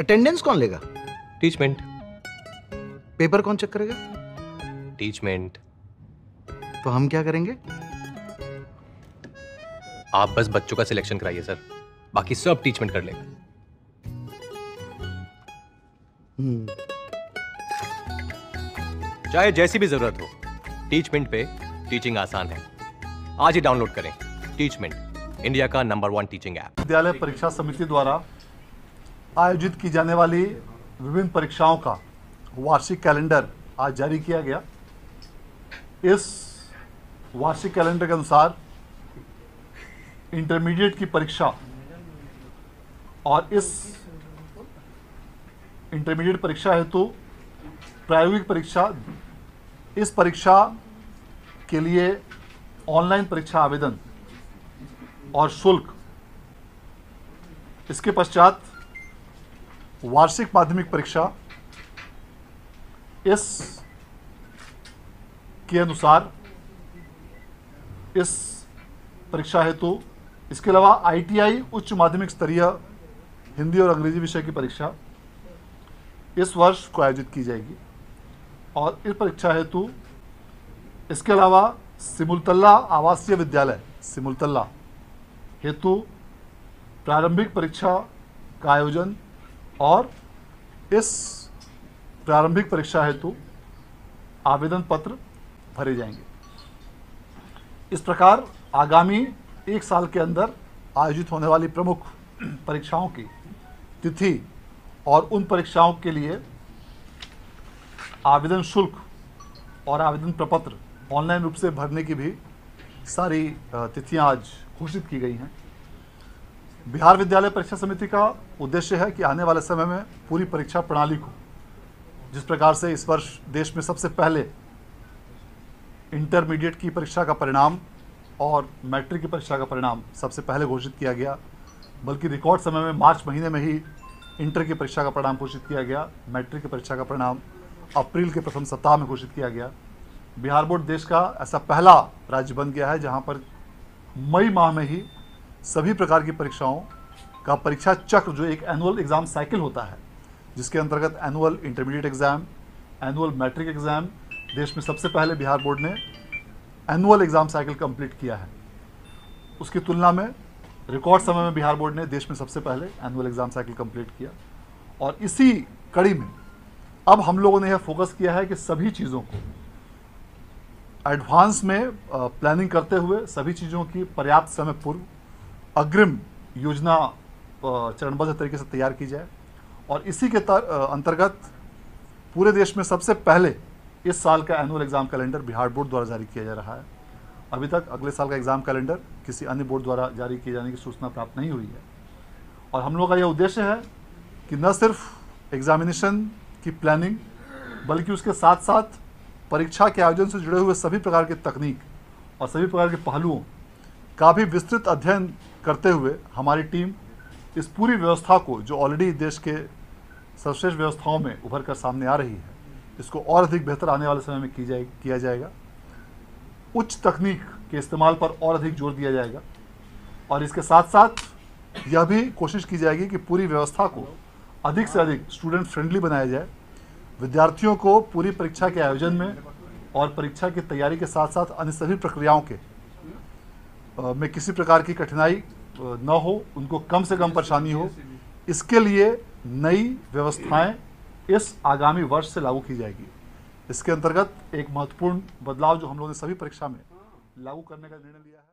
Attendance कौन लेगा? Teachmint. Paper कौन चेक करेगा? टीचमेंट। तो हम क्या करेंगे? आप बस बच्चों का सिलेक्शन कराइए सर, बाकी सब टीचमेंट कर लेगा। चाहे जैसी भी जरूरत हो, टीचमेंट पे टीचिंग आसान है। आज ही डाउनलोड करें टीचमेंट, इंडिया का नंबर 1 टीचिंग ऐप। विद्यालय परीक्षा समिति द्वारा आयोजित की जाने वाली विभिन्न परीक्षाओं का वार्षिक कैलेंडर आज जारी किया गया। इस वार्षिक कैलेंडर के अनुसार इंटरमीडिएट की परीक्षा और इस इंटरमीडिएट परीक्षा हेतु प्रायोगिक परीक्षा, इस परीक्षा के लिए ऑनलाइन परीक्षा आवेदन और शुल्क, इसके पश्चात वार्षिक माध्यमिक परीक्षा, इस के अनुसार इस परीक्षा हेतु, इसके अलावा आईटीआई उच्च माध्यमिक स्तरीय हिंदी और अंग्रेजी विषय की परीक्षा इस वर्ष को आयोजित की जाएगी। और इस परीक्षा हेतु इसके अलावा सिमुलतला आवासीय विद्यालय सिमुलतला हेतु प्रारंभिक परीक्षा का आयोजन और इस प्रारंभिक परीक्षा हेतु आवेदन पत्र भरे जाएंगे। इस प्रकार आगामी एक साल के अंदर आयोजित होने वाली प्रमुख परीक्षाओं की तिथि और उन परीक्षाओं के लिए आवेदन शुल्क और आवेदन प्रपत्र ऑनलाइन रूप से भरने की भी सारी तिथियां आज घोषित की गई हैं। बिहार विद्यालय परीक्षा समिति का उद्देश्य है कि आने वाले समय में पूरी परीक्षा प्रणाली को, जिस प्रकार से इस वर्ष देश में सबसे पहले इंटरमीडिएट की परीक्षा का परिणाम और मैट्रिक की परीक्षा का परिणाम सबसे पहले घोषित किया गया, बल्कि रिकॉर्ड समय में मार्च महीने में ही इंटर की परीक्षा का परिणाम घोषित किया गया, मैट्रिक की परीक्षा का परिणाम अप्रैल के प्रथम सप्ताह में घोषित किया गया। बिहार बोर्ड देश का ऐसा पहला राज्य बन गया है जहां पर मई माह में ही सभी प्रकार की परीक्षाओं का परीक्षा चक्र, जो एक एनुअल एग्ज़ाम साइकिल होता है, जिसके अंतर्गत annual intermediate exam, annual matric exam, देश में सबसे पहले बिहार बोर्ड ने एनुअल एग्ज़ाम साइकिल कंप्लीट किया है। उसकी तुलना में रिकॉर्ड समय में बिहार बोर्ड ने देश में सबसे पहले एनुअल एग्ज़ाम साइकिल कंप्लीट किया। और इसी कड़ी में अब हम लोगों ने यह फोकस किया है कि सभी चीज़ों को एडवांस में प्लानिंग करते हुए सभी चीज़ों की पर्याप्त समय पूर्व अग्रिम योजना चरणबद्ध तरीके से तैयार की जाए। और इसी के अंतर्गत पूरे देश में सबसे पहले इस साल का annual exam calendar Bihar board द्वारा जारी किया जा रहा है। अभी तक अगले साल का एग्ज़ाम कैलेंडर किसी अन्य बोर्ड द्वारा जारी किए जाने की सूचना प्राप्त नहीं हुई है। और हम लोग का यह उद्देश्य है कि न सिर्फ एग्जामिनेशन की प्लानिंग, बल्कि उसके साथ साथ परीक्षा के आयोजन से जुड़े हुए सभी प्रकार के तकनीक और सभी प्रकार के पहलुओं का भी विस्तृत अध्ययन करते हुए हमारी टीम इस पूरी व्यवस्था को, जो ऑलरेडी देश के सर्वश्रेष्ठ व्यवस्थाओं में उभर कर सामने आ रही है, इसको और अधिक बेहतर आने वाले समय में किया जाएगा। उच्च तकनीक के इस्तेमाल पर और अधिक जोर दिया जाएगा। और इसके साथ साथ यह भी कोशिश की जाएगी कि पूरी व्यवस्था को अधिक से अधिक स्टूडेंट फ्रेंडली बनाया जाए। विद्यार्थियों को पूरी परीक्षा के आयोजन में और परीक्षा की तैयारी के साथ साथ अन्य सभी प्रक्रियाओं के में किसी प्रकार की कठिनाई न हो, उनको कम से कम परेशानी हो, इसके लिए नई व्यवस्थाएं इस आगामी वर्ष से लागू की जाएगी। इसके अंतर्गत एक महत्वपूर्ण बदलाव जो हम लोगों ने सभी परीक्षा में लागू करने का निर्णय लिया है।